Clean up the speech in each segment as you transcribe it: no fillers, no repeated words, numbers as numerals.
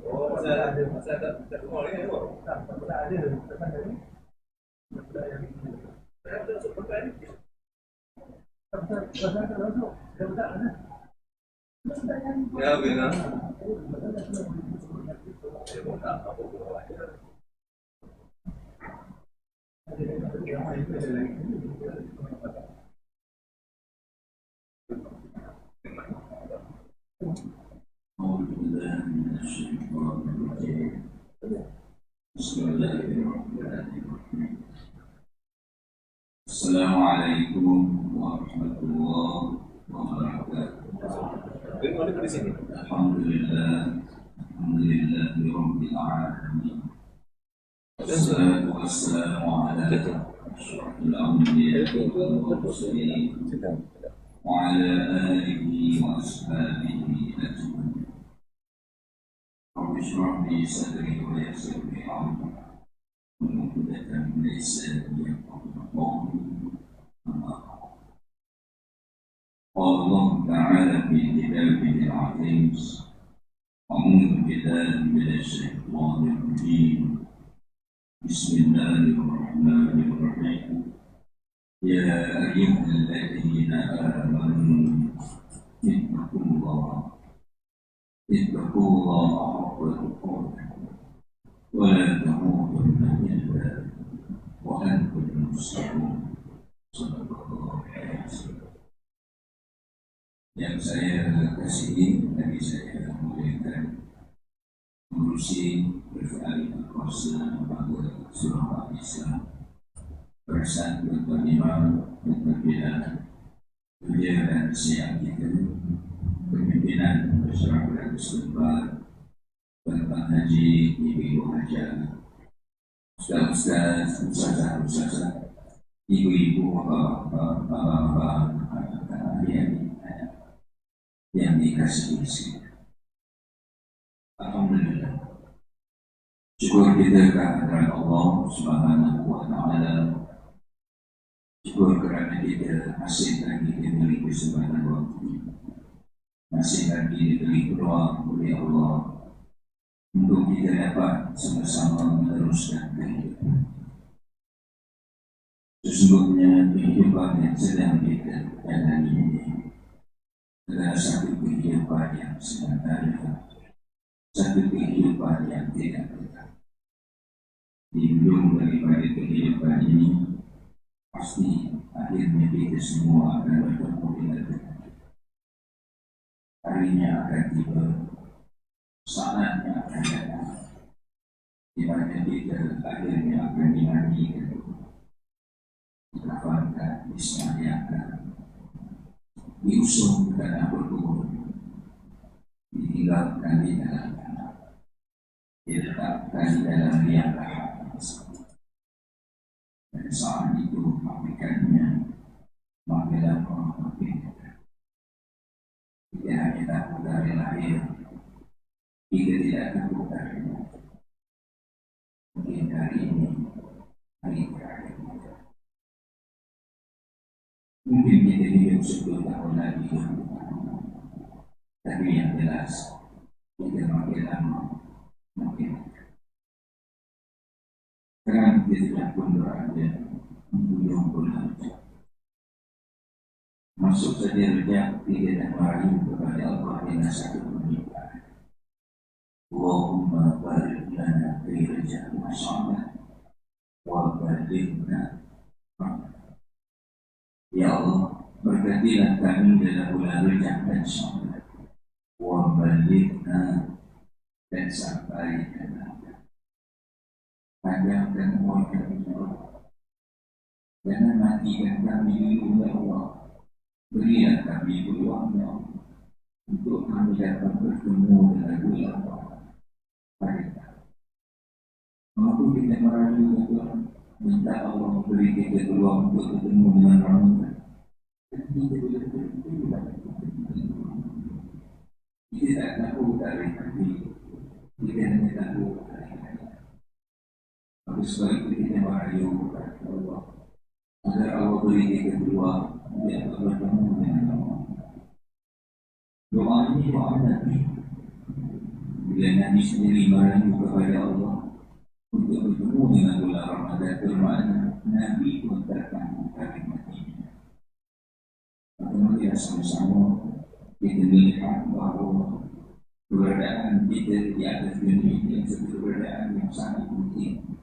Oh, masa ada mall ini, oh. Ada super kan? Ya, benar. Ya, bukan apa أعوذ بالله من الشيطان الرجيم بسم الله الرحمن الرحيم السلام عليكم ورحمة الله وبركاته الحمد لله رب العالمين والصلاة والسلام على أشرف الأنبياء والمرسلين وعلى آله وأصحابه أجمعين رب اشرح لي صدري ويسر لي أمري وعقدة من لساني يفقهوا قولي أما بعد قال الله تعالى في كتابه العزيز أعوذ بالله من الشيطان الرجيم بسم الله الرحمن الرحيم يا أيها الذين آمنوا اتقوا الله حق تقاته ولا تموتن إلا وأنتم مسلمون صدق الله العظيم. Yang saya kasihi tadi saya muliakan mengurusi berkali kuasa pada surah Al-Islam bersatu berimam dan berbina dunia dan siang kita kepimpinan masyarakat setempat Bapak Haji Ibu Haja Ustaz-Ustaz Ustazah Ibu-ibu Bapak-Bapak yang dikasihi isi. Alhamdulillah, syukur kita kehadirat Allah Subhanahu wa Ta'ala. Syukur kerana kita masih lagi diberi kesempatan waktu, masih lagi diberi peluang oleh Allah untuk kita dapat sama-sama meneruskan kehidupan. Sesungguhnya kehidupan yang sedang kita jalani ini adalah satu kehidupan yang sementara, satu kehidupan yang tidak kekal. Di ujung daripada kehidupan ini pasti akhirnya kita semua akan bertemu dengan Tuhan. Harinya akan tiba, saatnya akan datang, di mana kita akhirnya akan dimandikan, dikafankan, disemayamkan, diusung ke tanah berkubur, ditinggalkan di dalam tanah, diletakkan di dalam liang lahat. Dan saat itu pabrikannya mengelam orang berbeda. Kita hanya takut dari lahir, kita tidak takut dari mati. Mungkin hari ini hari terakhir kita. Mungkin kita hidup 10 tahun lagi, tapi yang jelas kita makin lama makin. Sekarang kita tidak pun berada ujung bulan. Masuk saja rejak kita dan merayu kepada Allah dengan satu permintaan. Allahumma barik lana fi rejak masyarakat wa balighna. Ya Allah, berkatilah kami dalam bulan rejak dan syawal wa balighna, dan sampai ke panjangkan umur kami, ya Allah. Jangan matikan kami dulu, ya Allah. Berilah kami peluang, ya Allah, untuk kami dapat bertemu dengan ya Allah. Baiklah, mampu kita merayu, ya Allah, minta Allah beri kita peluang untuk bertemu dengan Ramadan. Dan kita boleh bertemu dengan kita tak tahu dari hati, kita hanya tahu dari hati. Maka sebab itu kita merayu kepada Allah agar Allah beri kita peluang untuk bertemu dengan Allah. Doa ini doa Nabi. Bila Nabi sendiri merayu kepada Allah untuk bertemu dengan bulan Ramadan, bermakna Nabi pun datang kalimat ini. Kemudian sama-sama kita melihat bahawa keberadaan kita di atas dunia ini adalah keberadaan yang sangat penting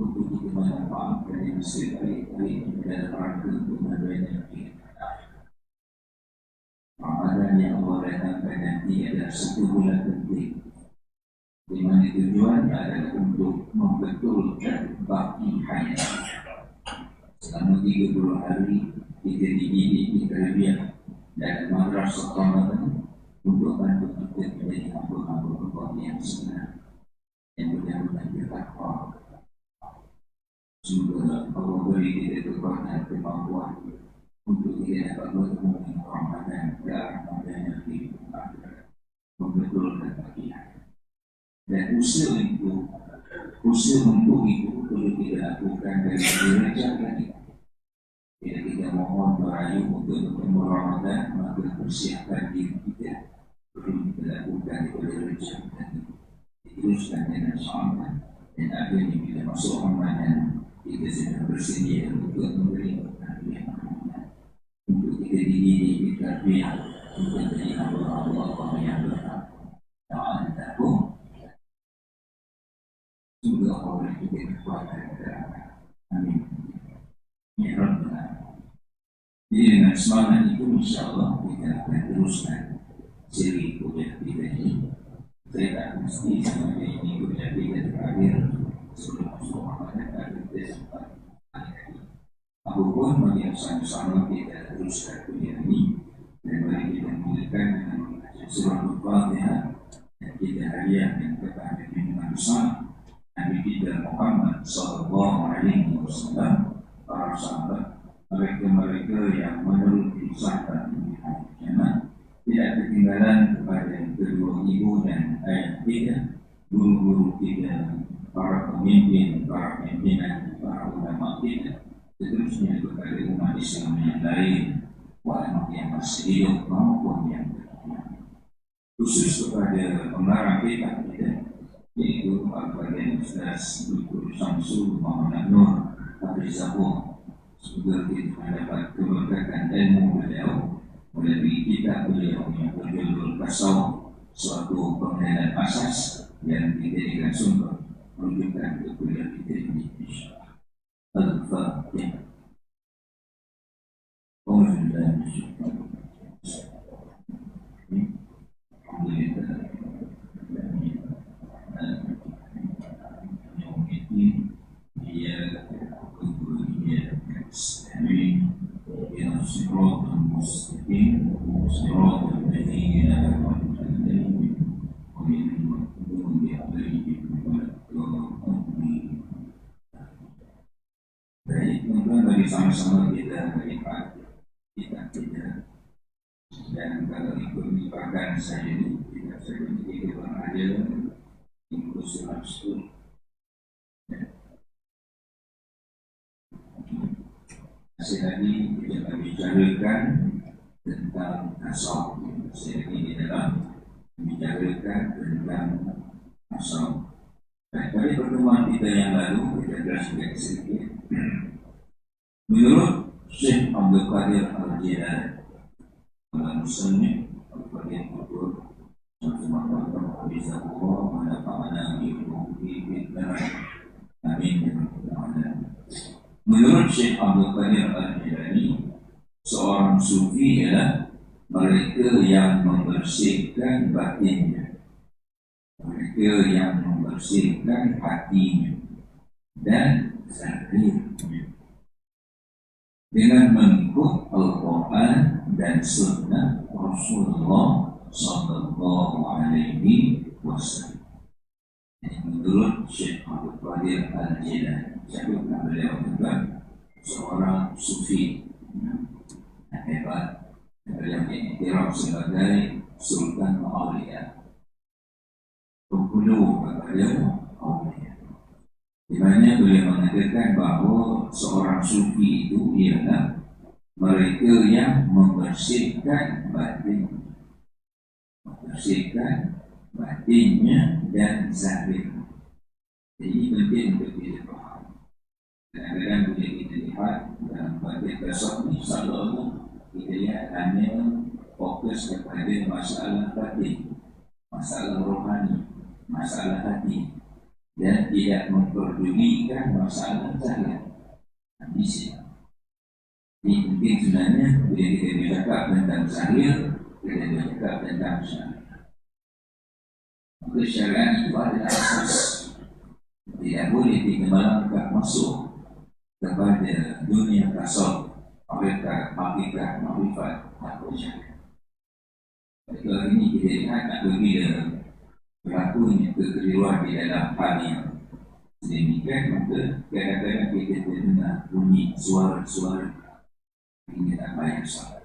untuk kita manfaatkan yang sebaik-baik dalam rangka untuk menadainya kita. Ramadan yang Allah datangkan nanti adalah satu bulan penting, di mana tujuannya adalah untuk membetulkan bakti hayat. Selama 30 hari kita dididik di Caribbean dan madrasah Ramadan untuk bantu kita menjadi hamba-hamba Allah yang sebenar yang benar-benar bertakwa. Semoga Allah beri kita kekuatan kemampuan untuk kita dapat bertemu dengan Ramadan dan Ramadan yang diperlukan membetulkan bagian. Dan usaha untuk itu perlu kita lakukan dari derajat lagi. Bila kita mohon merayu untuk bertemu Ramadan, maka persiapkan diri kita perlu kita lakukan dari derajat lagi. Diteruskan dengan sahabat dan akhirnya bila masuk Ramadan, kita sudah bersedia untuk memberi perhatian untuk kita dididik di tarbiyah untuk menjadi Allah yang berhak. Ta'ala tahu. Semoga Allah kita kekuatan kepada amin. Ya Rabbana. Jadi dengan semangat itu insyaAllah kita akan teruskan siri kuliah kita ini. Saya tak mesti sama ini kuliah kita terakhir sebelum masuk Ramadan akan kita sempat. Apapun bagi yang sama-sama kita teruskan kuliah ini dan mari kita mulakan dengan surah Al-Fatihah dan kita hadiah dan kepada Nabi besar Nabi kita Muhammad sallallahu alaihi wasallam, para sahabat, mereka-mereka yang menuruti sahabat di hari kiamat, tidak ketinggalan kepada kedua ibu dan ayah kita, guru-guru kita, para pemimpin, para pimpinan, para ulama kita, seterusnya kepada umat Islam yang lain, walaupun yang masih hidup maupun yang berkiamat. Khusus kepada pengarang kita, yaitu Al-Bagian Ustaz Dr. Syamsul Muhammad Nur Abrizahul. Semoga kita mendapat keberkatan ilmu beliau melalui kitab beliau yang berjudul Tasawuf, suatu pengenalan asas yang dijadikan sumber rujukan untuk kuliah kita ini, insyaAllah. Al-Fatihah. Alhamdulillah. صراط المستقيم صراط الذين أنعمت عليهم غير المغضوب عليهم ولا الضالين. Baik, teman-teman, mari sama-sama kita melihat kita dan kalau ikut melibatkan saya ini tidak saya menjadi orang ada inklusi langsung. Masih lagi kita bicarakan tentang tasawuf. Masih lagi di dalam membicarakan tentang tasawuf. Nah, pada pertemuan kita yang lalu kita jelaskan sedikit. Menurut Syekh Abdul Qadir Al-Jilani, dalam musnad Al-Qadir Al-Qadir Al-Qadir Al-Qadir Al-Qadir Amin. Menurut Syekh Abdul Qadir Al-Jilani, seorang sufi ialah mereka yang membersihkan batinnya, mereka yang membersihkan hatinya dan zahirnya dengan mengikut Al-Quran dan Sunnah Rasulullah Sallallahu Alaihi Wasallam. Menurut Syekh Abdul Qadir Al-Jilani, siapa beliau juga seorang sufi yang hebat, yang diiktiraf sebagai Sultan Aulia, penghulu beliau Aulia, di mana beliau mengatakan bahawa seorang sufi itu ialah mereka yang membersihkan batin membersihkan batinnya dan zahir. Jadi ini penting untuk kita paham. Kadang-kadang bila kita lihat dalam batin tasawuf ini, insya-Allah kita lihat hanya fokus kepada masalah batin, masalah rohani, masalah hati, dan tidak memperdulikan masalah zahir. Ini penting sebenarnya bila kita bercakap tentang zahir, kita bercakap tentang syariat. Maka syariat itu adalah asas. Tidak boleh kita melangkah masuk kepada dunia tasawuf, hakikat, makrifat, atau syariat. Kalau ini kita lihat apabila berlakunya kekeliruan di dalam hal yang sedemikian, maka kadang-kadang kita terdengar bunyi suara-suara ini tak banyak salah.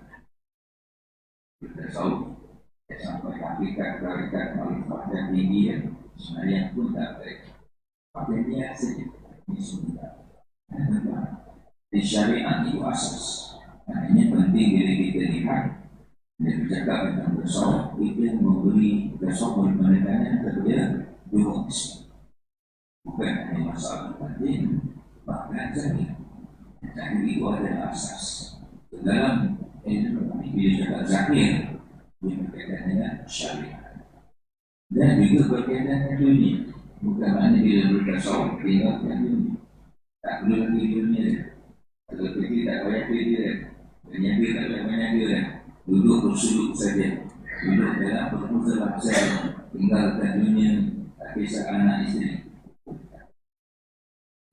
Kita tahu sampai hakikat, makrifat dan tinggi sebenarnya pun tak baik. Pakai niat saja. Ini sudah. Di syariat itu asas. Maknanya penting bila kita lihat dan bercakap tentang tasawuf, kita memberi tasawuf menekankan kepada dua isu. Bukan hanya masalah penting, bahkan zahir. Zahir itu adalah asas. Dalam bila cakap zahir, dia berkaitan dengan syariat. Dan juga berkaitan dengan dunia. Bukan maknanya bila bertasawuf tinggalkan dunia. Tak perlu lagi dunia. Kalau pergi tak payah pergi dah. Menyaga tak payah menyaga dah. Duduk bersuduk saja. Duduk dalam permusuhan saja. Tinggalkan dunia. Tak kisah anak isteri.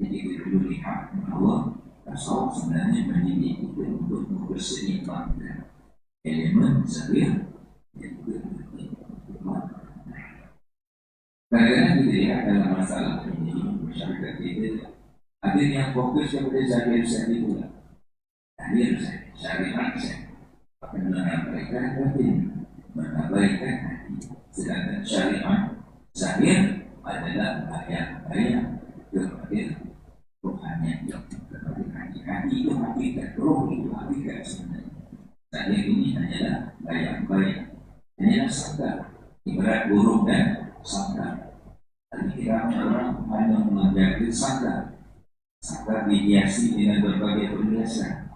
Jadi kita perlu lihat bahawa tasawuf sebenarnya mendidik kita untuk memperseimbangkan elemen zahir yang juga kadang-kadang kita lihat dalam masalah ini, masyarakat kita ada yang fokus kepada zahir sahaja pula. Zahir sahaja, syariat sahaja, akan mengabaikan batin, mengabaikan hati. Sedangkan syariat zahir adalah ayat-ayat kepada rohaniat, kepada hati itu hakikat, roh itu hakikat sebenarnya. Zahir ini hanyalah ayat-ayat, hanyalah sadar, ibarat burung dan sadar. Kiranya orang hanya menjaga sadar. Sadar dihiasi dengan berbagai perhiasan.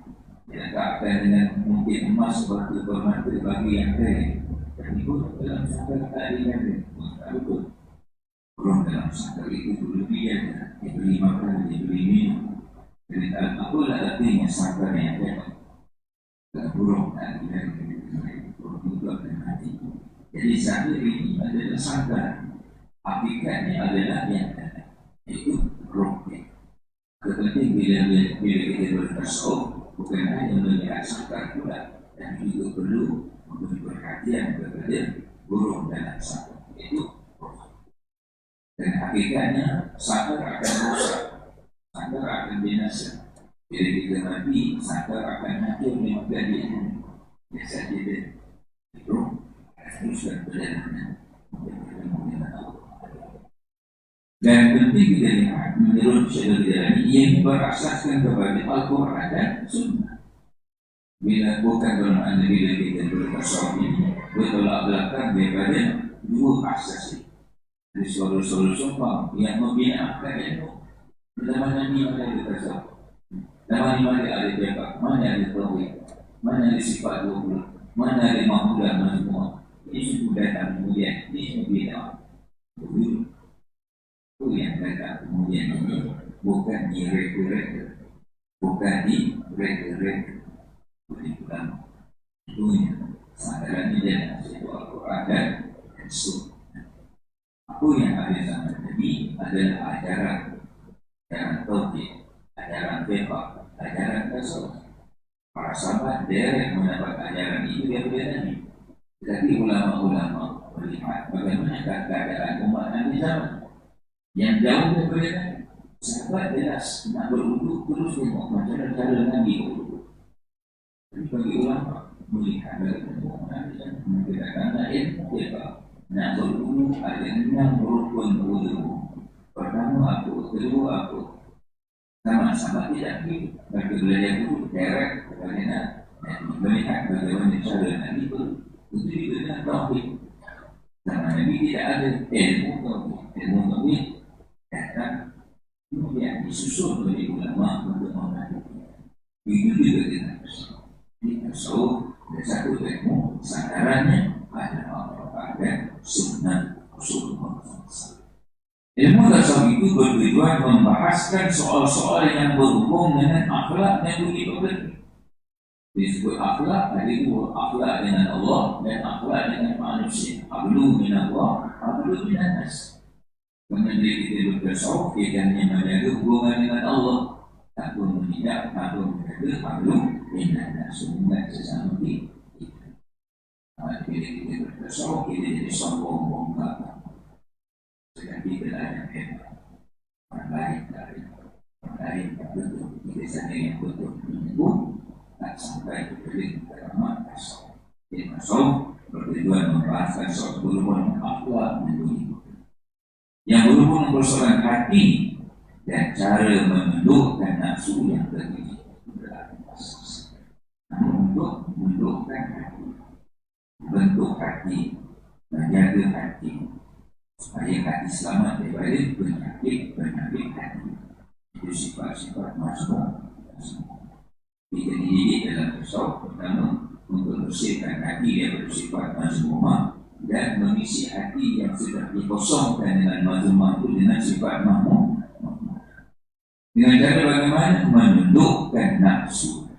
Tidak akan dengan mungkin emas batu permata bagi yang kaya. Dan itu dalam sadar tak dijaga. Betul. Orang dalam sadar itu berlebihan. Diberi makan, diberi minum. Jadi apalah artinya sadar yang ada. Dan burung tak dijaga. Burung itu akan mati. Jadi sadar ini adalah sadar. Hakikatnya adalah yang ada, itu rohnya. Kepenting bila kita bertasawuf, bukan hanya melihat sadar pula, dan juga perlu memberi perhatian kepada burung dalam sadar, itu roh. Dan hakikatnya sadar akan rosak, sadar akan binasa. Bila kita mati, sadar akan hancur lima kali. Biasa kita roh teruskan perjalanan. Dan penting kita lihat menurut Syekh Al-Jalani yang berasaskan kepada Al-Quran dan Sunnah. Bila bukan bermakna bila kita bertasawuf ini bertolak belakang daripada dua asas ini. Dari suara-suara sumpah yang membinakan ilmu. Dalam Nabi mana ada tasawuf, dalam mana ada jabat, mana ada tauhid, mana ada sifat 20, mana ada mahmudah semua. Ini sudah datang kemudian, ini bina. Itu yang datang kemudian ini bukan direk-rek, bukan direk-rek. Begitu itu yang sadarannya dalam situ Al-Quran dan Sunnah. Apa yang ada sama Nabi adalah ajaran tauhid, ajaran fiqh, ajaran tasawuf. Para sahabat derek mendapat ajaran itu daripada Nabi. Tetapi ulama-ulama melihat bagaimana keadaan umat Nabi zaman yang jauh daripada Nabi. Sahabat jelas nak berwudu terus tengok macam mana cara Nabi berwudu. Tapi bagi ulama melihat bagaimana Nabi zaman mengatakan ilmu fiqh nak berwudu ada 6 rukun wudu. Pertama apa, kedua apa. Sama sahabat tidak begitu. Bagi belajar itu direct kepada Nabi melihat bagaimana cara Nabi berwudu. Itu juga dengan tauhid. Zaman Nabi tidak ada ilmu tauhid datang kemudian disusun oleh ulama untuk menghadapi. Itu juga di tasawuf ada satu ilmu sandarannya ada sunnah Rasulullah. Ilmu tasawuf itu bertujuan membahaskan soal-soal yang berhubung dengan akhlak dan budi pekerti. Disebut akhlak, ada dua, akhlak dengan Allah dan akhlak dengan manusia. Ablu min Allah, ablu min nas. Kemudian kita bertasawuf, kita hanya menjaga hubungan dengan Allah. Tak pun menghidap, tak pun menjaga ablu min nas. Hubungan sesama kita. Bila kita bertasawuf, kita jadi sombong bongkar. Sedang kita ada hebat. Orang lain dari orang lain tak betul. Kita sana yang betul menyebut. Tak sampai kepada keramat tasawuf. Jadi tasawuf bertujuan membahaskan soal berhubungan akhlak dan budi. Yang berhubungan persoalan hati dan cara menundukkan nafsu yang terjadi dalam tasawuf. Namun untuk menundukkan hati, bentuk hati, menjaga hati, supaya hati selamat daripada penyakit hati. Itu sifat-sifat masuk. Kita dididik dalam tasawuf pertama untuk bersihkan hati yang bersifat mazmumah dan mengisi hati yang sudah dikosongkan dengan mazmumah itu dengan sifat mahmud. Dengan cara bagaimana? Menundukkan nafsu.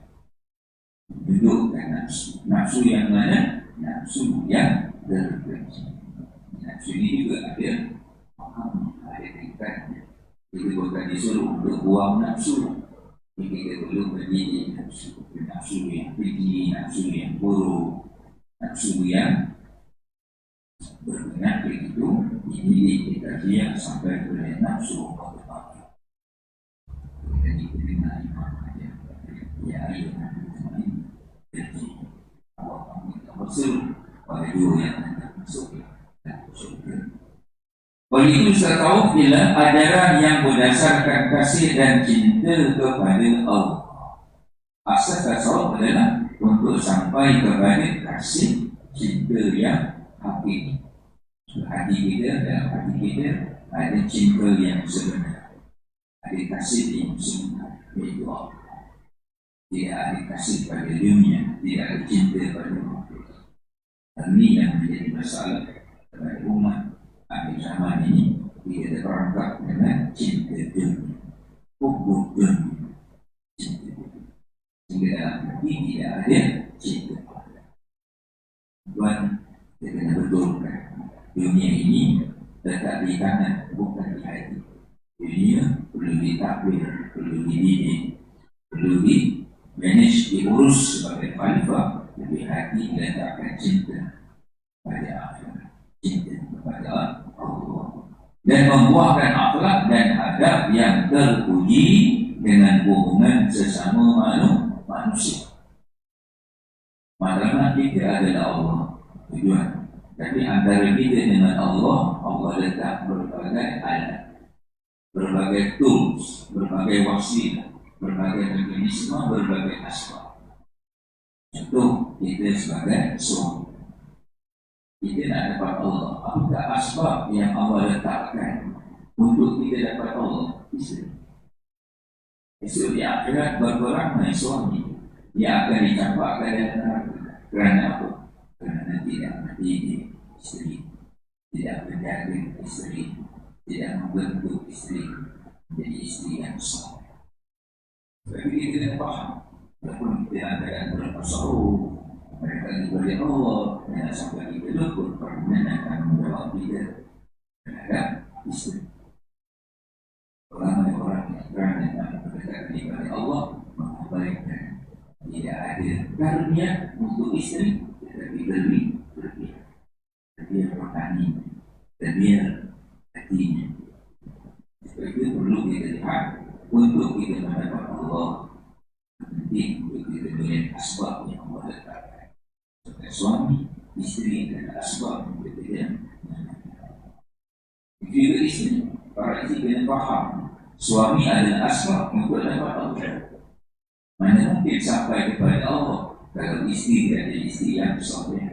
Menundukkan nafsu. Nafsu yang mana? Nafsu yang terbenci. Nafsu ini juga ada tingkatnya. Kita bukan disuruh untuk buang nafsu. Kita perlu mendidik nafsu yang keji, nafsu yang buruk, nafsu yang berpenyakit itu dididik kita dia sampai kepada nafsu Allah. Jadi kita imam saja. Ya ayat Nabi jadi Allah kita masuk pada dua yang akan masuk dan surga. Oleh itu kita tahu bila ajaran yang berdasarkan kasih dan cinta kepada Allah. Asas tasawuf adalah untuk sampai kepada kasih cinta yang hakiki. Hati kita, dalam hati kita ada cinta yang sebenar, ada kasih yang sebenar, yaitu Allah. Tidak ada kasih pada dunia, tidak ada cinta pada manusia. Ini yang menjadi masalah kepada umat. Akhir zaman ini kita terperangkap dengan cinta dunia, hubung dunia, cinta dunia. Sehingga dalam hati tidak ada cinta Allah. Tuan, kita kena betulkan dunia ini letak di tangan, bukan di hati. Dunia perlu ditakbir, perlu dididik, perlu di-manage, diurus sebagai khalifah. Tapi hati letakkan cinta pada akhirat, cinta kepada Allah dan membuahkan akhlak dan adab yang terpuji dengan hubungan sesama manusia. Matlamat kita adalah Allah tujuan, tapi antara kita dengan Allah, Allah letak berbagai alat, berbagai tools, berbagai wasilah, berbagai mekanisme, berbagai asbab. Contoh kita sebagai suami, kita nak dapat Allah. Apakah asbab yang Allah letakkan untuk kita dapat Allah? Isteri. Esok di akhirat berperang dengan suami, dia akan dicampakkan dalam neraka. Kerana apa? Kerana tidak mendidik isteri, tidak menjaga isteri, tidak membentuk isteri menjadi isteri yang soleh. Jadi kita kena faham, walaupun kita akan bertasawuf, mereka diberi Allah dan sampai kita lupa permainan akan menjawab kita terhadap isteri. Orang-orang yang berani mendekatkan kepada Allah mengabaikan tidak ada karunia untuk isteri, tetapi berlebihan. Dia bertani dan dia hatinya. Sebab itu perlu kita lihat untuk kita mendapat Allah. Penting untuk kita melihat asbab yang Allah letakkan. Sebagai suami, isteri adalah asbab yang berbeza. Itu juga isteri. Para isteri kena faham suami adalah asbab untuk dapat Allah. Mana mungkin sampai kepada Allah kalau isteri ada isteri yang soleh,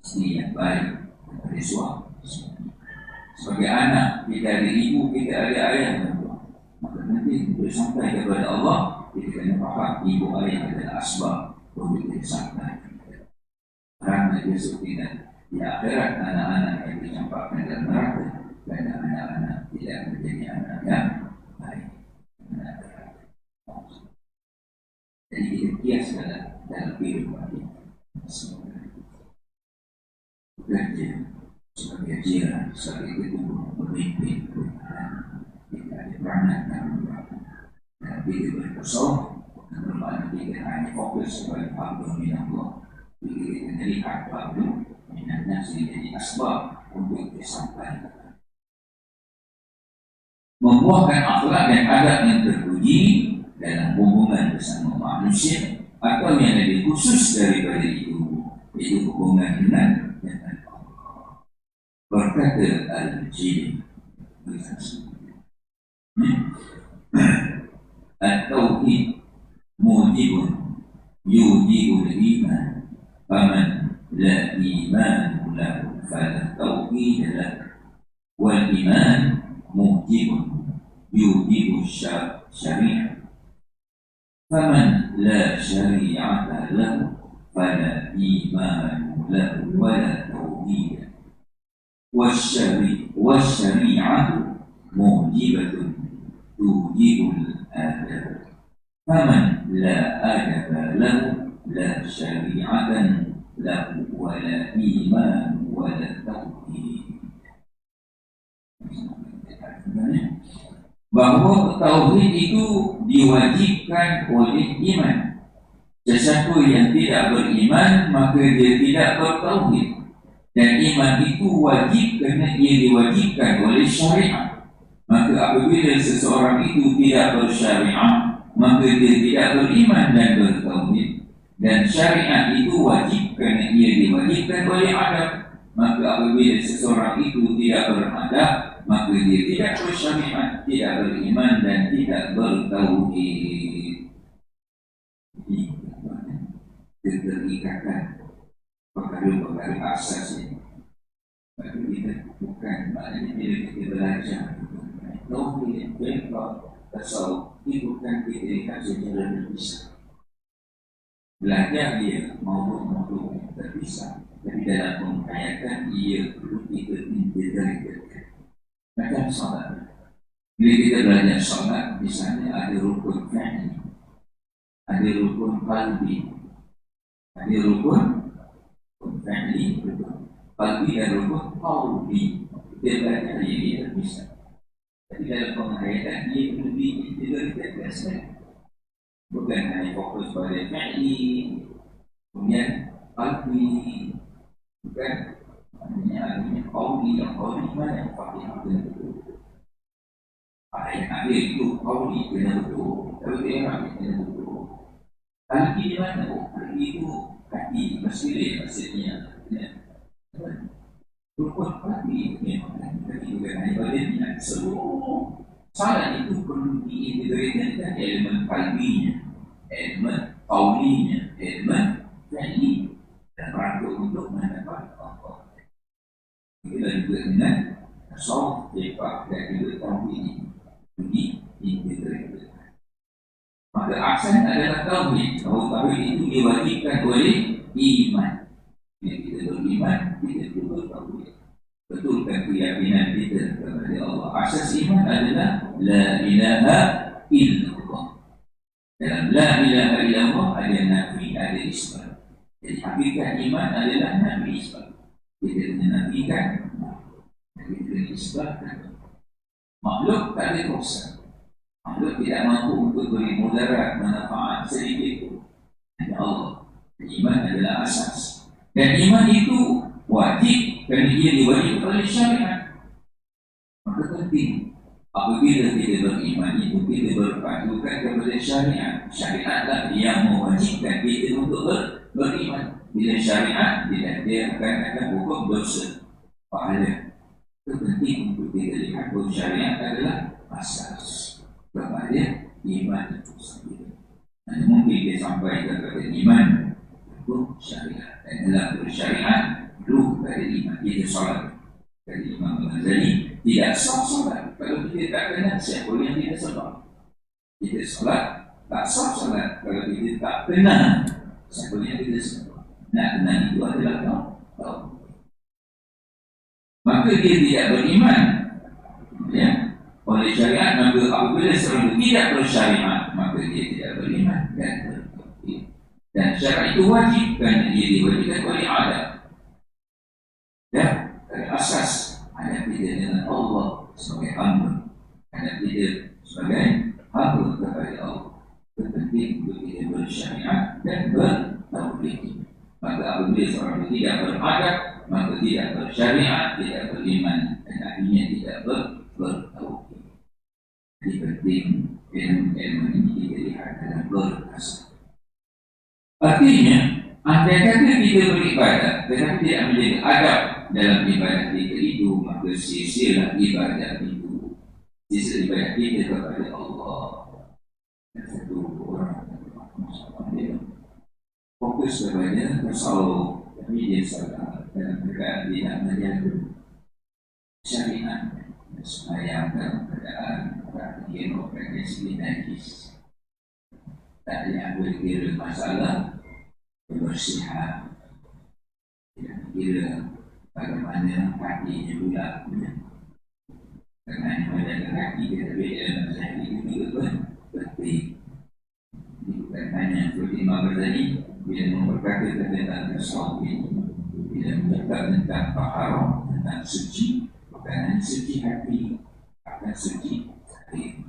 isteri yang baik kepada suami. Sebagai anak, kita ada ibu, kita ada ayah. Maka nanti untuk sampai kepada Allah, kita kena faham ibu ayah adalah asbab untuk kita sampai. Kerana dia tidak di akhirat anak-anak yang dicampakkan dalam neraka, kerana anak-anak tidak menjadi anak yang baik. Jadi kita kiaskan dalam kehidupan kita. Bekerja sebagai jiran, sebagai ketua, pemimpin, kita ada peranan dan kita berkosong, bermakna kita hanya fokus kepada Abdul Minallah. Kita melihat Abdul Minallah jadi asbab untuk kita sampai. Membuahkan akhlak dan adab yang terpuji dalam hubungan bersama manusia, atau yang lebih khusus daripada itu hubungan dengan Allah. Berkata Al-Jili At-Tauhid mujibun yujibul iman, faman la iman lahu fala tauhid lahu, wal iman mujibun yujibul syariah, faman la syari'ata lahu fala iman lahu wala tauhid. والشريعة موجبة توجب الآداب، فمن لا آداب له لا شريعة له ولا إيمان ولا توحيد. Bahawa tauhid itu diwajibkan oleh iman. Sesiapa yang tidak beriman maka dia tidak bertauhid. Dan iman itu wajib kerana ia diwajibkan oleh syariat. Maka apabila seseorang itu tidak bersyariat, maka dia tidak beriman dan bertauhid. Dan syariat itu wajib kerana ia diwajibkan oleh adab. Maka apabila seseorang itu tidak beradab, maka dia tidak bersyariat, tidak beriman dan tidak bertauhid. Ini keterikatan perkara-perkara asas ini. Bagi kita bukan maknanya bila kita belajar tauhid, fiqh, tasawuf, itu bukan kita lihat secara terpisah. Belajar dia maupun terpisah, tapi dalam penghayatan ia perlu kita integrasikan. Macam solat. Bila kita belajar solat, misalnya ada rukun fi'li, ada rukun qalbi, ada rukun fi'li, qalbi dan rukun qawli. Dia belajar ini terpisah. Tapi dalam penghayatan dia perlu diintegrasikan. Bukan hanya fokus pada fi'li, kemudian qalbi, bukan hanya qawli. Yang qawli mana yang fakih kena betul. Yang akhir itu qawli kena betul, tapi yang kena betul. Qalbi di mana? Qalbi itu hati, maksudnya rukun qalbi memang tapi bukan hanya pada niat. Seluruh salat itu perlu diintegrasikan elemen qalbinya, elemen qawlinya, elemen fi'li, dan rangka untuk mendapat Allah. Itulah juga dengan tasawuf, fiqh dan juga tauhid ini diintegrasikan. Maka asal adalah tauhid. Tauhid itu diwajibkan oleh iman. Yang kita beriman, kita juga tauhid. Betulkan keyakinan kita kepada Allah. Asas iman adalah la ilaha illallah. Dalam la ilaha illallah ada nafi, ada isbat. Jadi hakikat iman adalah nafi isbat. Kita menafikan, kita isbatkan. Makhluk tak ada kuasa. Makhluk tidak mampu untuk beri mudarat, manfaat sedikit pun. Hanya Allah. Iman adalah asas. Dan iman itu wajib kerana ia diwajibkan oleh syariat. Maka penting apabila kita beriman itu kita berpadukan kepada syariat. Syariatlah yang mewajibkan kita untuk beriman. Bila syariat tidak, dia akan hukum dosa, pahala. Itu penting untuk kita lihat bahawa syariat adalah asas kepada iman itu sendiri. Dan mungkin dia sampai kepada iman itu syariat. Dan dalam bersyariat perlu kepada iman. Itu solat. Dari Imam Ghazali, tidak sah solat kalau kita tak kenal siapa yang kita sembah. Kita solat tak sah solat kalau kita tak kenal siapa yang kita sembah. Nak kenal itu adalah tahu. Maka dia tidak beriman, ya, oleh syariat. Maka apabila seorang tidak bersyariat, maka dia tidak beriman dan syariat itu wajib kerana dia diwajibkan oleh adat. Ya, dari asas ada kita dengan Allah sebagai hamba, ada kita sebagai hamba kepada Allah. Penting untuk kita bersyariat dan bertauhid. Maka apabila seorang itu tidak beradat, maka tidak bersyariat, tidak beriman, dan akhirnya tidak bertauhid. Jadi penting ilmu ini kita lihat dalam berasas. Artinya, andai kata kita beribadah tetapi tidak menjadi adab dalam ibadah kita itu, maka sia-sialah ibadah itu. Sia-sia ibadah kita kepada Allah. Dan satu orang fokus kepada tasawuf, tapi dia salah dalam keadaan tidak menjaga syariat, sembahyang dalam keadaan perhatian operasi najis. Tak ada berkira masalah kebersihan, tidak kira bagaimana hatinya pula, kerana menjaga hati kita dalam masalah itu juga penting. Ini bukan hanya seperti Imam Ghazali bila memberkata tentang tasawuf ini, bila bercakap tentang taharah, tentang suci, bukan hanya suci hati, akan suci hati.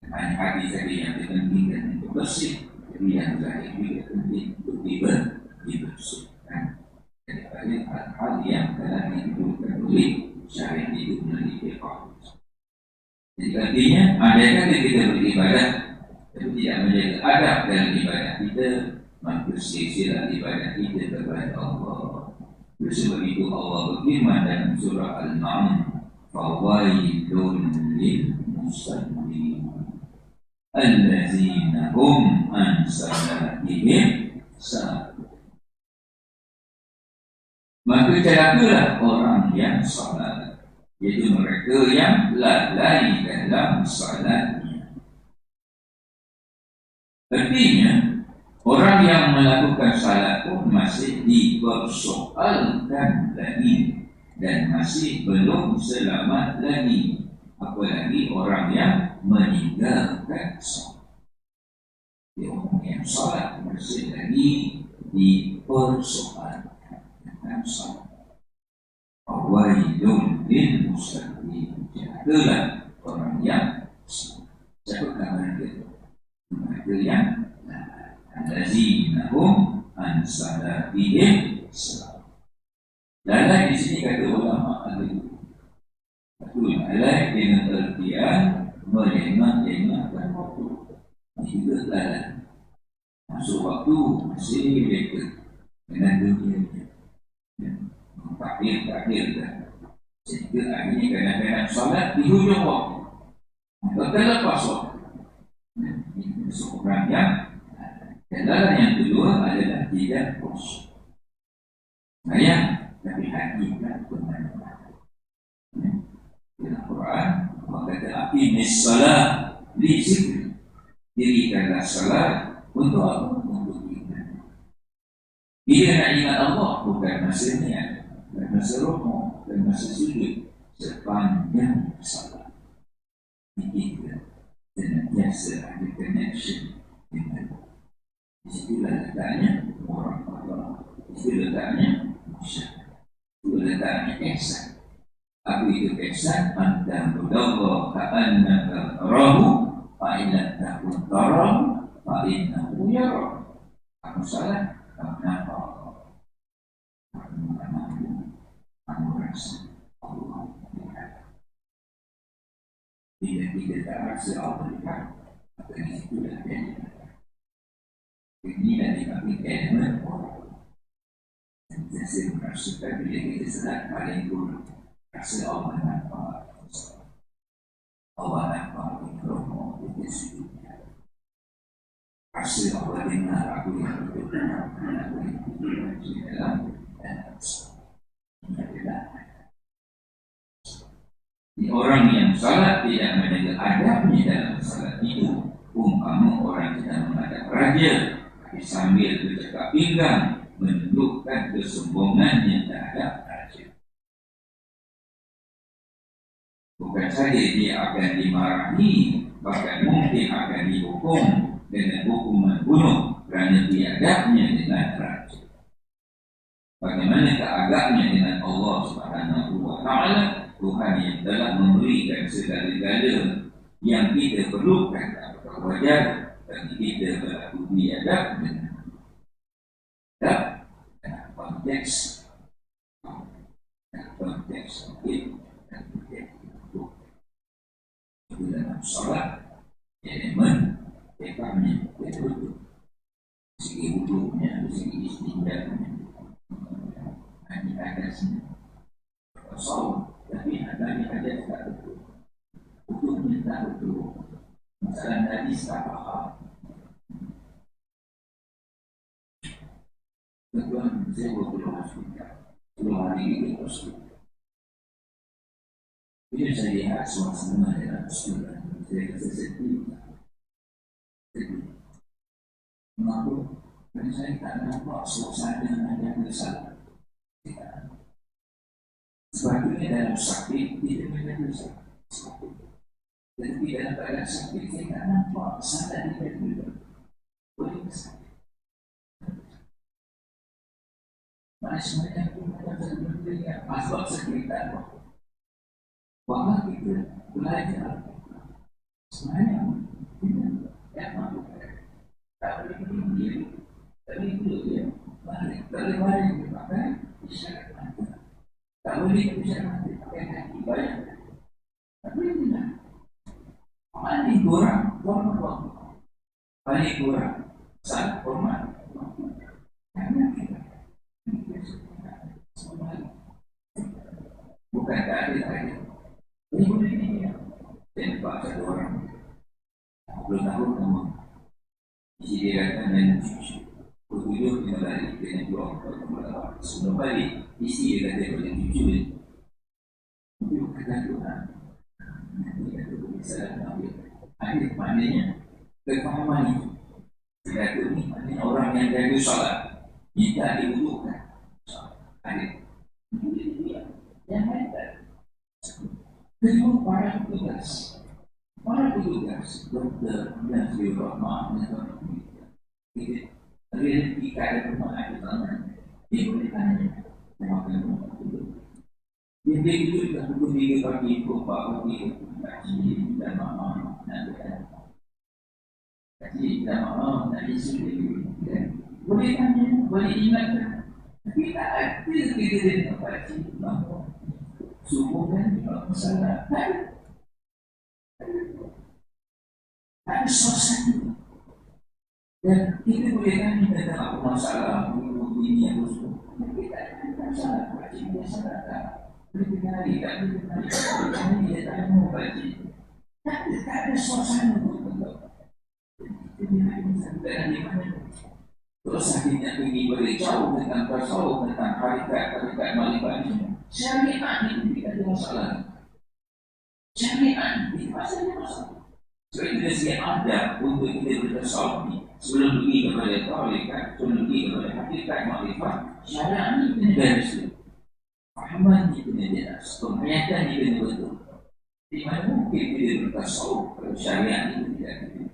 Hanya hati saja yang dipentingkan untuk bersih, tapi yang lain juga penting untuk dibersihkan daripada hal-hal yang telah ditentukan oleh syariat itu melalui fiqh. Jadi artinya, andai kita beribadah tapi tidak menjaga adab dalam ibadah kita, maka sia-sialah ibadah kita kepada Allah. Sebab itu Allah berfirman dalam surah Al-Ma'un, "Fawailun lil musallin allazina hum an salatihim sahun." Maka celakalah orang yang salat, iaitu mereka yang lalai dalam salatnya. Artinya, orang yang melakukan salat pun masih dipersoalkan lagi dan masih belum selamat lagi, apalagi orang yang meninggalkan salat. Orang yang salat masih lagi dipersoalkan dengan salat. Fawailun lil musallin, jagalah orang yang salat. Siapakah mereka? Mereka yang allazina hum an salatihim sahun. Lalai di sini kata ulama ahli. Lalai dengan artian melengah-lengahkan waktu. Juga lalai. Masuk waktu masih mereka dengan dunia. Takhir-takhir. Sehingga akhirnya kadang-kadang salat di hujung waktu. Terlepas waktu. Ini seorang yang dan yang kedua adalah tidak khusyuk. Tapi hati tak benar. Dalam Quran kata aqimis salat li zikri, dirikanlah salat untuk apa? Untuk iman. Bila nak ingat Allah bukan masa niat, bukan masa rukuk, bukan masa sujud, sepanjang salat. Ini senantiasa ada connection dengan Allah. Di situ letaknya orang Allah. Di situ letaknya masyarakat. Di situ letaknya ihsan. Apa itu ihsan? Anta budallah ka'annaka tarahu fa'ilat takun tarahu fa'innahu yara. Kamu salah, kamu nampak Allah. Kamu rasa Allah lihat. Bila kita tak rasa Allah lihat, maka di situ letaknya. Ini dari kami ilmu dan saya merasakan bila kita sedar paling dulu rasa Allah nampak, Allah nampak di roh kita sendiri, rasa Allah dengar aku yang hidup dalam dan ini adalah Orang yang salat tidak menjaga adabnya dalam salat itu, umpama orang sedang menghadap raja, tapi sambil bercakap pinggang menunjukkan kesombongannya terhadap raja. Bukan saja dia akan dimarahi, bahkan mungkin akan dihukum dengan hukuman bunuh kerana biadabnya dengan raja. Bagaimana keagaknya dengan Allah Subhanahu wa Ta'ala, Tuhan yang telah memberikan segala-galanya yang kita perlukan apakah wajar bagi kita berlaku biadab dengan konteks itu dalam sholat elemen tekaknya betul segi wudhunya, segi istinjaknya hanya atasnya sholat, tapi adanya aja tak betul wudhunya tak betul masalah tadi tak faham. Tuan saya betul hospital 10 hari di hospital. Bila saya lihat suasana dalam hospital, saya rasa sedih. Mengapa? Kerana saya tak nampak suasana yang besar. Sebabnya dalam sakit tidak menjadi besar. Tetapi dalam keadaan sakit saya tak nampak kesalahan yang berbeza. Boleh besar. Maksudnya itu macam sebenarnya asal sekitar bahwa kita belajar sebenarnya tidak mahu tak boleh diri tapi itu dia balik dipakai isyarat mata tak boleh isyarat mata pakai hati banyak tapi tidak paling kurang paling kurang sangat hormat karena kita bukan tak ada ini boleh ini ya dan pak satu orang 10 tahun kamu isi dia kata dan cucu bertujuh di malari dengan 2 orang sebelum balik isi dia kata boleh cucu itu kata Tuhan nanti kata boleh salah ambil akhir maknanya kefahaman itu kata ini maknanya orang yang jaga salat minta dibutuhkan akhir yang lain kedua para petugas dokter dan firman itu realiti keadaan rumah ada tangan dia boleh tanya makan dia itu juga pukul 3 pagi pukul 4 pagi kaji dan mama nak kaji dan mama nak isu boleh tanya boleh ingatkan tapi tak ada kita dengan kaji bahawa subuh kan kalau masalah ada suasana dan kita boleh tanya tentang apa masalah ini yang busuk tapi tak ada masalah kaji masalah tak boleh kenali tak boleh kenali dia tak mau kaji tak ada suasana untuk kita ada di mana terus akhirnya pergi beritahu tentang tasawuf tentang harikat malaikat ini syariat itu tidak ada masalah. Syariat itu ada masalah. Sebab itu dari segi adab untuk kita bertasawuf ni sebelum pergi kepada malaikat, sebelum pergi kepada hakikat makrifat, syariat ini kena garis dulu. Fahaman ini kena jelas, penghayatan ini kena betul. Di mana mungkin kita bertasawuf kalau syariat itu tidak ada.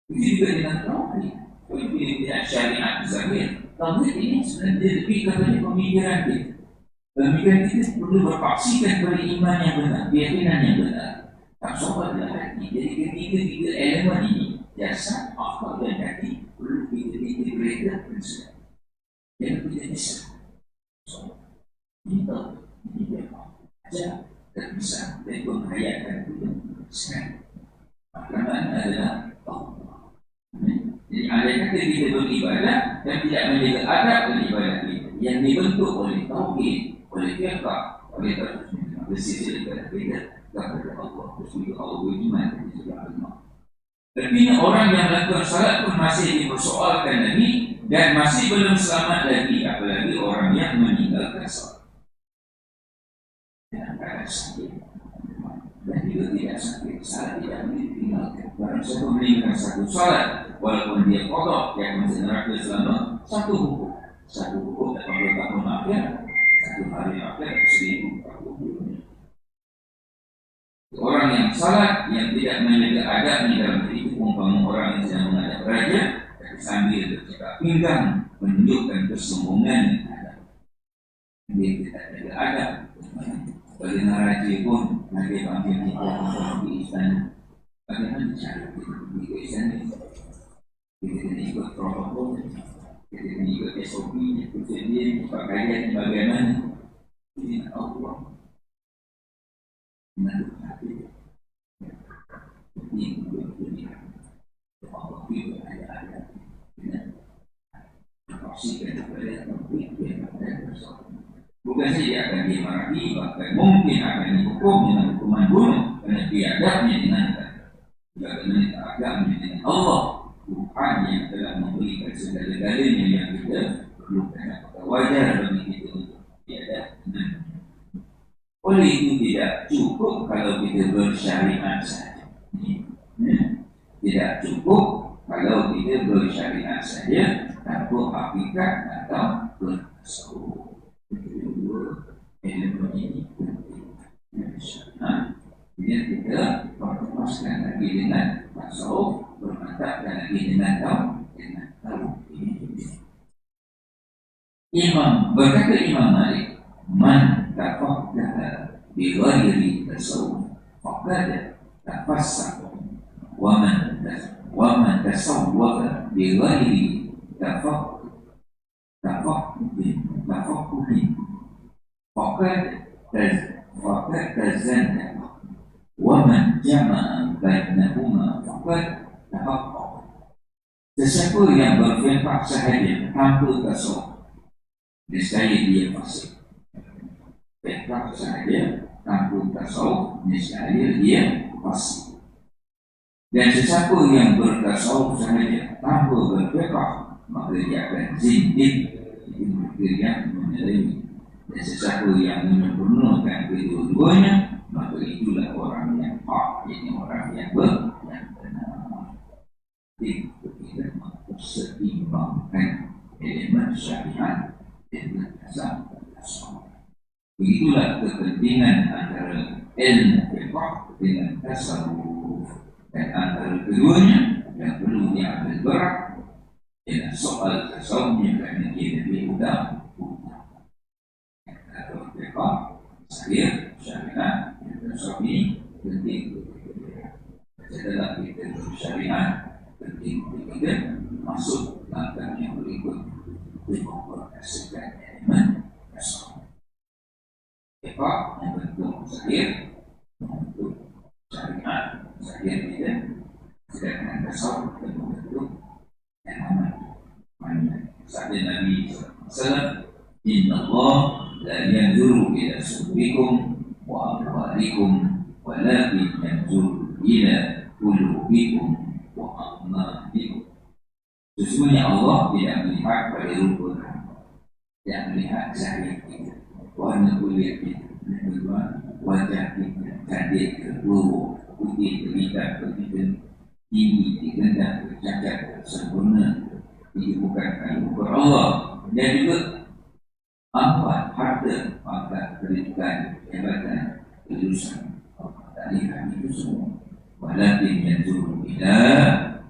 Itu juga dengan tauhid. Kalau kita tidak syariat zahir, tauhid ini sebenarnya lebih kepada pemikiran kita. Pemikiran kita perlu berpaksikan kepada iman yang benar, keyakinan yang benar. Tak sobat dalam hati. Jadi ketiga elemen ini, jasad, akal dan hati, perlu kita integrate prinsip. Yang kita bisa. So, kita ajar dan bisa dan penghayatan itu sekarang. Makanan adalah Allah. Jadi ada kata kita beribadah dan tidak menjaga adab beribadah kita yang dibentuk oleh tauhid. Oleh fiqah, oleh terusnya bersih daripada beda kepada Allah, bersih Allah beriman dan juga Allah. Tapi orang yang melakukan salat pun masih dipersoalkan lagi dan masih belum selamat lagi, apalagi orang yang meninggalkan salat. Dalam keadaan sakit, siapa meninggalkan satu salat walaupun dia kodok, dia akan masuk neraka selama satu hukum. Satu hukum 80 tahun akhir, satu hari akhir 1040 orang yang salat yang tidak menjaga adabnya dalam diri itu umpama orang yang sedang menghadap raja tapi sambil bercakap pinggang menunjukkan kesombongan dia tidak jaga adab. Bagaimana raja pun nanti panggil kita di istana, bagaimana cara kita pergi ke istana? Kita kena ikut protokol, kita kena ikut SOP-nya, prosedur, pakaian bagaimana? Ini Allah menurut hati ini berpilihan Allah itu ada pastikan kepada konflik yang ada bersama. Bukan saja akan dimarahi, bahkan mungkin akan dihukum dengan hukuman bunuh karena biadabnya dengan bagaimana keadaannya dengan Allah Tuhan yang telah memberikan segala-galanya yang kita perlukan. Apakah wajar bagi kita untuk biadab dengan oleh itu tidak cukup kalau kita bersyariat saja. Tidak cukup kalau kita bersyariat saja tanpa hakikat atau bertasawuf. Ilmu ini penting. Jadi kita pertemukan lagi dengan tasawuf, bermantapkan lagi dengan tahu. Berkata Imam Malik, man tafaqaha bi ghairi tasawuf faqad tafassaqa wa man tasawwafa bi ghairi tafaqquh faqad tazannaqa wa man jama'a bainahuma faqad tahaqqaqa. Sesiapa yang berfiqh sahaja tanpa tasawuf niscaya dia fasik. Fiqh sahaja tanpa tasawuf niscaya dia fasik. Dan sesiapa yang bertasawuf sahaja tanpa berfiqh maka dia akan zindik, itu makna yang menyelami. Dan sesiapa yang menyempurnakan kedua-duanya maka itulah orang yang hak, ini orang yang benar. Kita memperseimbangkan elemen syariat dengan tasawuf. Begitulah kepentingan antara ilmu fiqh dengan tasawuf, dan antara keduanya yang perlu diambil berat ialah soal tasawufnya kerana dia lebih utama. Kalau fiqh, saya syariat, tasawuf ini penting. Setelah kita bersyariat, penting kita masuk langkah yang berikut memperkasihkan elemen tasawuf. Fiqh membentuk zahir, membentuk syariat, zahir kita, sedangkan tasawuf membentuk elemen. Sabda Nabi SAW, Inna Allah la yanzuru ila sudurikum wa amwalikum walakin yanzuru ila qulubikum wa a'malikum. Sesungguhnya Allah tidak melihat pada rupa kamu, tidak melihat zahir kita, warna kulit kita, wajah kita, cantik ke buruk, putih ke hitam ke hitam, tinggi ke rendah ke cacat ke sempurna. Itu bukan ukur Allah. Dan juga amwal, harta, pangkat, kedudukan, jabatan, kelulusan, tak lihat itu semua. Walakin yanzuru ila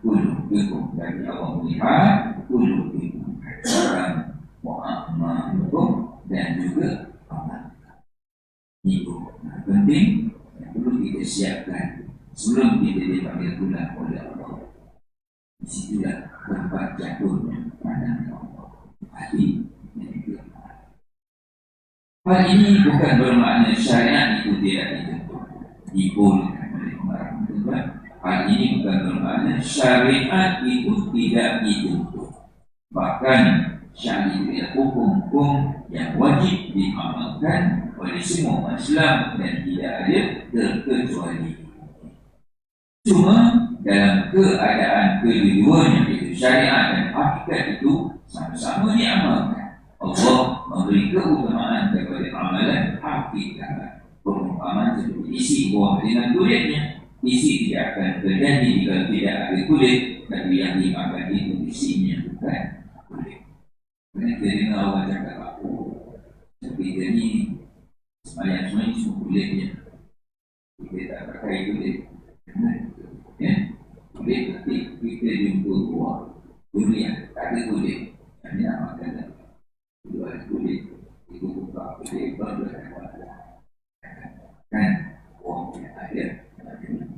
qulubikum, dari Allah melihat qulubikum, hati wa a'malukum, dan juga amal. Itu penting yang perlu kita siapkan sebelum kita dipanggil pulang oleh Allah. Disitulah tempat jatuhnya pandangan Allah. Hati yang dikira. Hal ini bukan bermakna syariat itu tidak ditentu, dibolehkan oleh orang. Hal ini bukan bermakna syariat itu tidak ditentu. Bahkan syariat hukum-hukum yang wajib diamalkan oleh semua umat Islam dan tidak ada terkecuali. Cuma dalam keadaan kedua-duanya, itu syariat dan hakikat itu sama-sama diamalkan. Allah memberi keutamaan kepada amalan hakikat. Perumpamaan seperti isi buah dengan kulitnya. isi tidak akan terjadi jika tidak ada kulit, tapi yang dimakan itu isinya bukan kulit. Kerana terdengar orang cakap aku, tapi jadi semayang semua ini semua kulitnya. Kita tak pakai kulit, ya, kulit tapi kita jumpa buah durian, tak ada kulit, yang nak makan dua kulit, itu buka kulit baru kan, buahnya ada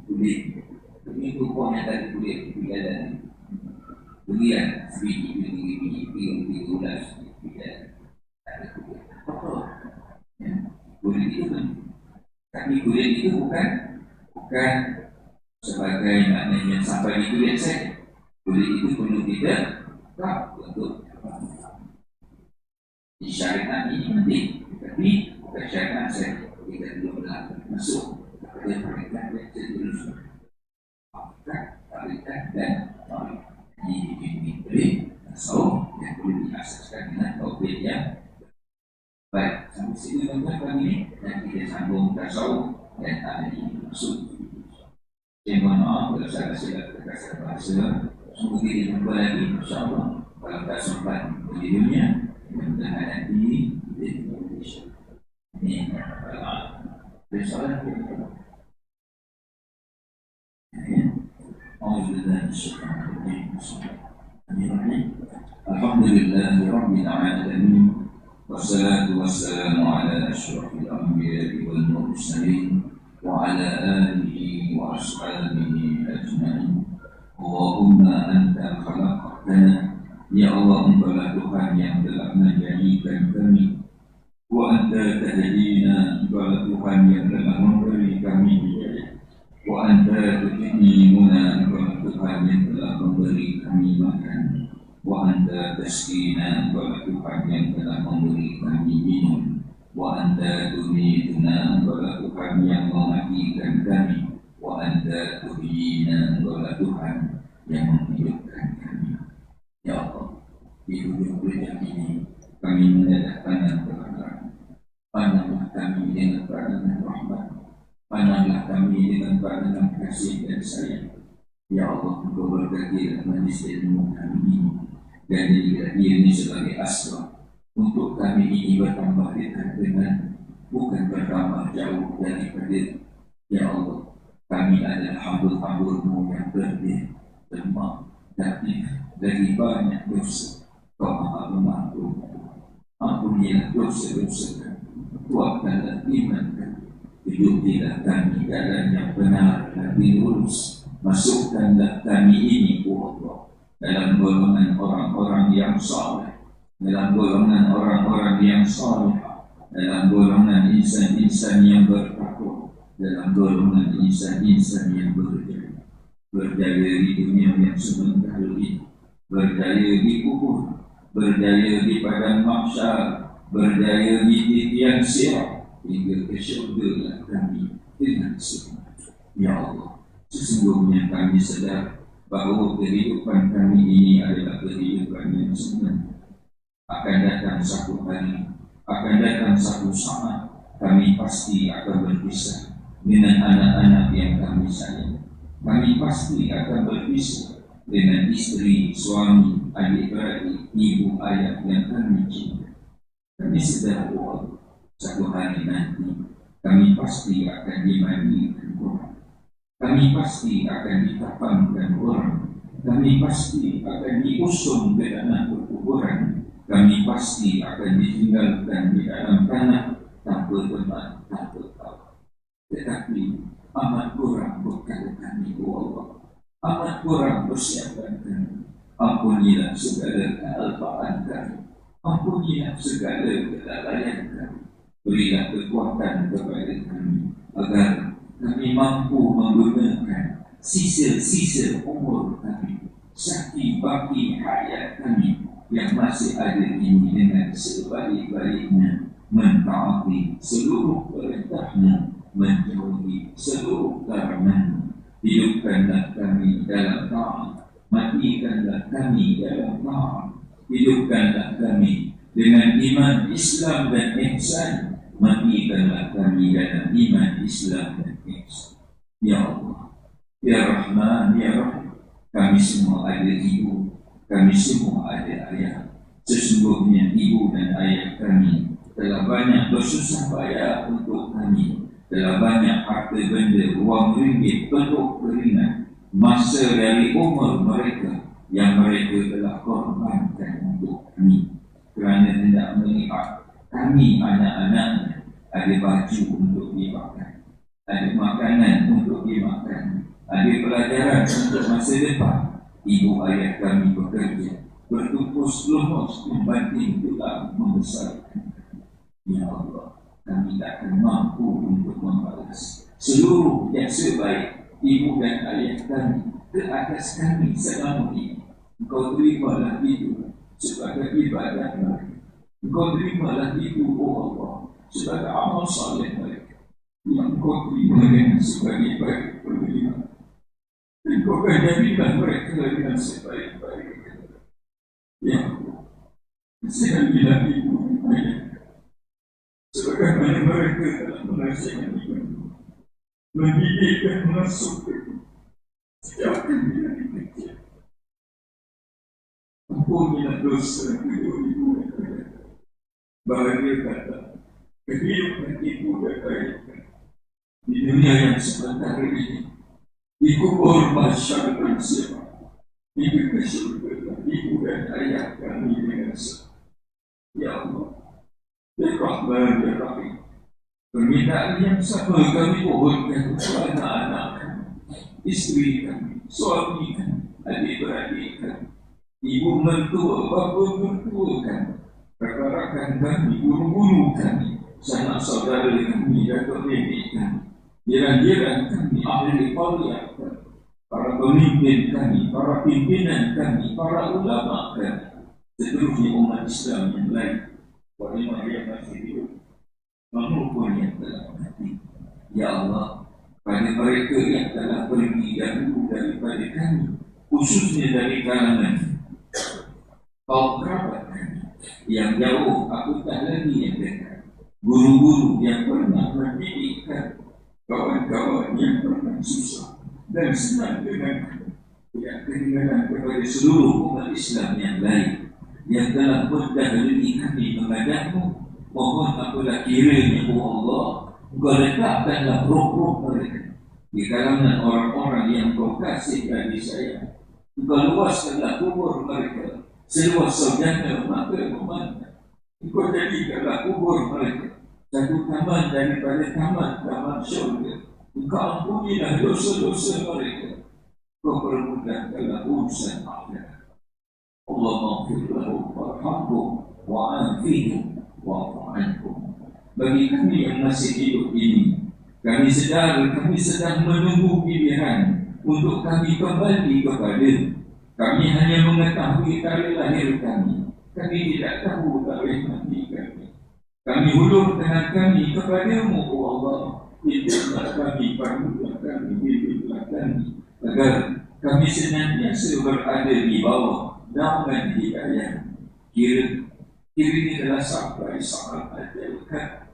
kulit, itu buahnya tak ada kulit, tidak ada durian, biji, ulas, tidak ada kulit. Ya, kulit itu kan. Tapi kulit itu bukan sebagai maknanya sampai di kulit saja. Kulit itu perlu kita tahu untuk syariat ini penting, tapi bukan syariat saja. Kita belum masuk kepada mereka yang seterusnya. Tarikat dan ini tasawuf yang perlu diasaskan dengan tauhid yang baik. Sampai situ tuan-tuan ini dan kita sambung tasawuf dan tadi masuk. Saya mohon maaf kalau saya terkasar bahasa. Semoga kita jumpa lagi insyaAllah kalau tak sempat di dunia. Mudah-mudahan nanti kita di Indonesia. Ini bersoalan kita. Alhamdulillah Rabbil Alamin. Wassalatu wassalamu ala asyrafil anbiya'i wal mursalin wa ala alihi wa ashabihi ajma'in. Allahumma anta khalaqtana, ya Allah engkaulah Tuhan yang telah menjadikan kami, wa anta tahdina, engkaulah Tuhan yang telah memberi kami hidayah, wa anta tut'imuna, engkaulah Tuhan yang telah memberi kami makan, wa anta tasqina, engkaulah Tuhan yang telah memberi kami minum, wa anta tumituna, engkaulah Tuhan yang mematikan kami, wa anta tuhyina, engkaulah Tuhan yang menghidupkan kami. Ya Allah, di hujung dunia ini kami mendadak pandang kepada, pandanglah kami dengan pandangan rahmat, pandanglah kami dengan pandangan kasih dan sayang. Ya Allah, engkau berkati majlis ilmu kami ini dan jadilah ini sebagai asbab untuk kami ini bertambah dekat dengan, bukan bertambah jauh daripada. Ya Allah, kami adalah hambur-hamburmu yang lemah, tapi dari banyak dosa Kau Maha Pemampu. Ampunilah dosa-dosa kami, kuatkanlah iman kami, hidupilah kami jalan yang benar dan lurus. Masukkanlah kami ini, Allah, dalam golongan orang-orang yang saleh, dalam golongan orang-orang yang saleh, dalam golongan insan-insan yang bertakwa, dalam golongan insan-insan yang berjaya di dunia yang sebentar ini, berjaya di kubur, berjaya di padang mahsyar, berjaya di titian sirat, hingga ke syurga kami dengan semua. Ya Allah, sesungguhnya kami sedar bahawa kehidupan kami ini adalah kehidupan yang sebenarnya. Akan datang satu hari, akan datang satu saat, kami pasti akan berpisah dengan anak-anak yang kami sayang. Kami pasti akan berpisah dengan istri, suami, adik-beradik, ibu, ayah yang kami cinta. Kami sedar bahwa satu hari nanti kami pasti akan dimandikan orang. Kami pasti akan dikafamkan orang. Kami pasti akan diusung ke dalam perkuburan. Kami pasti akan ditinggalkan di dalam tanah tanpa tempat, tanpa tahu. Tetapi amat kurang bekal kami, Allah. Amat kurang persiapan kami. Ampunilah segala kealpaan kami. Ampunilah segala kelalaian kami. Berilah kekuatan kepada kami agar kami mampu menggunakan sisa-sisa umur kami, sakti bakti hayat kami yang masih ada ini dengan sebaik-baiknya, mentaati seluruh perintahmu, menjauhi seluruh larangan. Hidupkanlah kami dalam taat, matikanlah kami dalam taat. Hidupkanlah kami dengan iman Islam dan ihsan, matikanlah kami dalam iman Islam dan ihsan. Ya Allah, Ya Rahman, Ya Rahim, kami semua ada ibu, kami semua ada ayah. Sesungguhnya ibu dan ayah kami telah banyak bersusah payah untuk kami, telah banyak harta benda, wang ringgit, penuh keringat, masa dari umur mereka yang mereka telah korbankan untuk kami, kerana hendak melihat kami anak-anaknya ada baju untuk dipakai, ada makanan untuk dimakan, ada pelajaran untuk masa depan. Ibu ayah kami bekerja bertupus lumus membanting tulang membesarkan. Ya Allah, kami tak akan mampu untuk membalas seluruh jasa baik ibu dan ayah kami ke atas kami selama ini. Engkau terimalah itu sebagai ibadah mereka. Engkau terimalah itu, oh Allah, sebagai amal saleh mereka yang Engkau terima dengan sebaik-baik penerimaan. Engkau jadikan mereka dengan sebaik-baik. Ya Allah, sekali lagi ibu ayah, sebagaimana mereka telah mengasihi ibu, mendidik dan mengasuh sejak kami dari kecil. Ampunilah dosa kedua ibu dan ayah. Bahagiakanlah kehidupan ibu dan ayah di dunia yang sebentar ini, di kubur mahsyar dan siapa, di surga ibu dan ayah kami dengan sah. Ya Allah, Ya Rahman, Ya Rahim, permintaan yang sama kami mohonkan kepada anak-anak kami, isteri kami, suami kami, adik-beradik kami, ibu mertua, bapa mertua kami, rakan-rakan kami, guru-guru kami, sanak saudara kami, datuk nenek kami, jiran-jiran kami, ahli waria kami, para pemimpin kami, para pimpinan kami, para ulama kami, seterusnya umat Islam yang lain, walaupun yang masih hidup maupun yang telah mati. Ya Allah, pada mereka yang telah pergi dahulu daripada kami, khususnya dari kalangan kaum kerabat kami yang jauh, aku tak lagi yang dekat, guru-guru yang pernah mendidikkan, kawan-kawan yang pernah susah dan senang dengan yang ketinggalan kepada seluruh umat Islam yang lain yang telah mendahului kami menghadapmu. Mohon apalah kiranya, oh Allah, Engkau letakkanlah roh-roh mereka di kalangan orang-orang yang Kau kasih bagi saya. Engkau luaskanlah kubur mereka seluas saudara mata memandang. Engkau jadikanlah kubur mereka satu taman daripada taman-taman syurga. Engkau ampunilah dosa-dosa mereka. Kau permudahkanlah urusan akhirat. Allah maghfir lahum warhamhum wa'afihim wa'fu anhum. Bagi kami yang masih hidup ini, kami sedang menunggu pilihan untuk kami kembali kepada. Kami hanya mengetahui tarikh lahir kami. Kami tidak tahu tarikh mati kami. Kami hulurkan kami kepadamu, oh Allah. Hiduplah kami, pandulah kami, hiduplah kami, agar kami senantiasa berada di bawah naungan hidayah. Kiranya telah sampai saat ajal kami.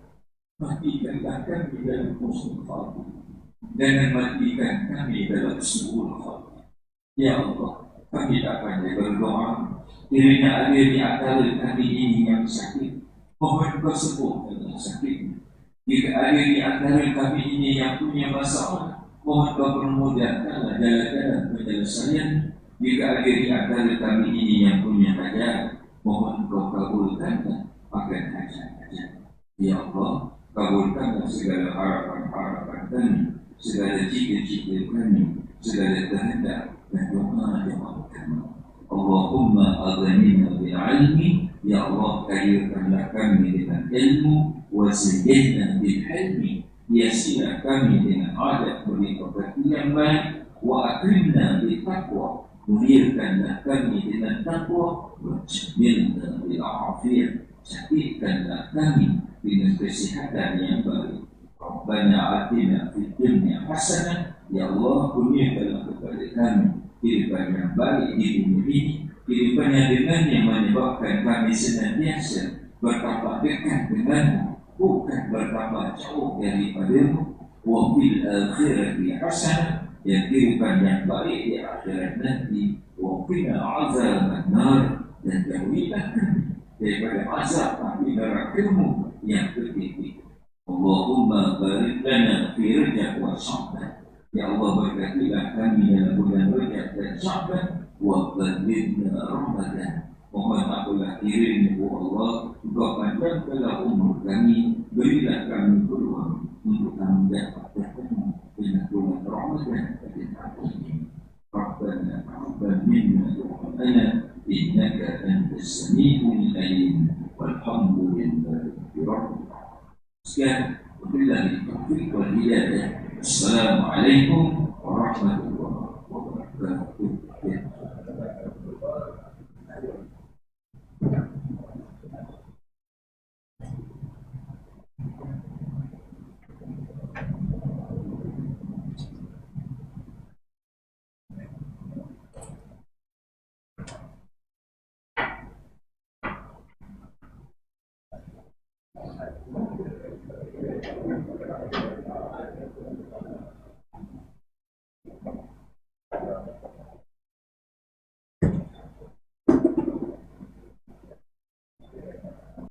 Matikanlah kami dalam husnul khatimah, dan matikan kami dalam su'ul khatimah. Ya Allah, kami tak pandai berdoa. Kiranya ada di antara kami ini yang sakit, mohon Kau sembuhkan sakitnya. Jika ada di antara kami ini yang punya masalah, mohon Kau permudahkanlah jalan-jalan penyelesaian. Jika ada di antara kami ini yang punya hajat, mohon Kau kabulkanlah akan hajat-hajat. Ya Allah, kabulkanlah segala harapan-harapan kami, segala cita-cita kami, segala kehendak dan doa-doa kami. Allahumma aghnina bil-ilmi, ya Allah, kayakanlah kami dengan ilmu, wasidna bil-hilmi, hiasilah kami dengan adat berikut yang baik, wa akrimna bil-taqwa, muliakanlah kami dengan taqwa, wa jamilna bil-afiyah, sakitkanlah kami dengan kesihatan yang baik. Rabbana atina fid dunya hasanah, ya Allah, kurniakanlah kepada kami kehidupan yang baik di dunia ini, kehidupan yang dengannya menyebabkan kami senantiasa bertambah dekat denganmu, bukan bertambah jauh daripadamu. Wa fil akhirati hasanah, yang kehidupan yang baik di akhirat nanti. Wa qina azaban nar, dan jauhilah kami daripada azab api neraka-Mu yang pedih. Allahumma barik lana fi Rajab wa Sya'ban. Ya Allah, berkatilah kami dalam bulan Rajab dan Sya'ban, wa ballighna Ramadan. Mohon ampunlah diri-Mu, ya Allah, Engkau panjangkanlah umur kami, berilah kami peluang untuk kami dapat bertemu dengan bulan Ramadan pada tahun ini. Rabbana taqabbal minna du'ana innaka antas sami'ul alim, walhamdulillahi rabbil alamin. Sekian, wabillahi taufiq wal hidayah. Assalamualaikum warahmatullahi wabarakatuh. Thank you.